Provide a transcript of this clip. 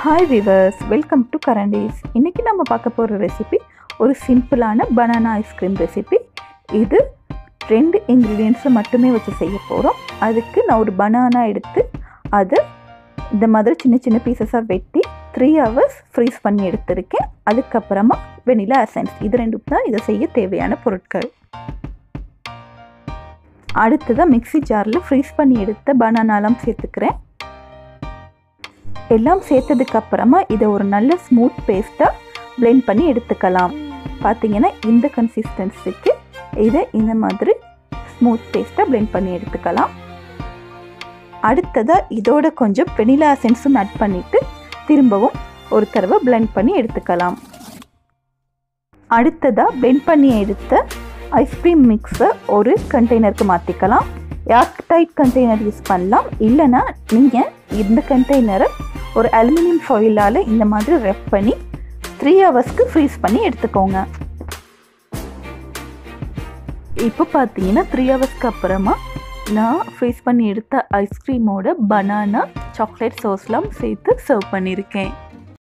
Hi viewers, welcome to கரண்டீஸ். இன்றைக்கி நம்ம பார்க்க போகிற ரெசிபி ஒரு சிம்பிளான பனானா ஐஸ்கிரீம் ரெசிபி. இது 2 இன்க்ரீடியன்ட்ஸை மட்டுமே வச்சு செய்ய போகிறோம். அதுக்கு நான் ஒரு பனானா எடுத்து அதை இந்த மாதிரி சின்ன சின்ன பீசஸாக வெட்டி 3 hours ஃப்ரீஸ் பண்ணி எடுத்திருக்கேன். அதுக்கப்புறமா வெனிலா எசன்ஸ், இது ரெண்டும் தான் இதை செய்ய தேவையான பொருட்கள். அடுத்ததாக மிக்ஸி ஜாரில் ஃப்ரீஸ் பண்ணி எடுத்த பனானாலாம் சேர்த்துக்கிறேன். எல்லாம் சேர்த்ததுக்கப்புறமா இதை ஒரு நல்ல ஸ்மூத் பேஸ்ட்டாக பிளெண்ட் பண்ணி எடுத்துக்கலாம். பார்த்தீங்கன்னா இந்த கன்சிஸ்டன்சிக்கு இதை இந்த மாதிரி ஸ்மூத் பேஸ்ட்டாக பிளெண்ட் பண்ணி எடுத்துக்கலாம். அடுத்ததாக இதோட கொஞ்சம் வெனிலா எசன்ஸும் ஆட் பண்ணிவிட்டு திரும்பவும் ஒரு தடவை பிளெண்ட் பண்ணி எடுத்துக்கலாம். அடுத்ததாக பிளெண்ட் பண்ணி எடுத்த ஐஸ்கிரீம் மிக்ஸை ஒரு கண்டெய்னருக்கு மாற்றிக்கலாம். ஏர்டைட் கண்டெய்னர் யூஸ் பண்ணலாம். இல்லைனா நீங்கள் இந்த கண்டெய்னரை ஒரு அலுமினியம் ஃபாயிலால் இந்த மாதிரி ரெப் பண்ணி 3 hours ஃப்ரீஸ் பண்ணி எடுத்துக்கோங்க. இப்போ பார்த்தீங்கன்னா 3 hours அப்புறமா நான் ஃப்ரீஸ் பண்ணி எடுத்த ஐஸ்கிரீமோட பனானா சாக்லேட் சோஸ்லாம் சேர்த்து சர்வ் பண்ணியிருக்கேன்.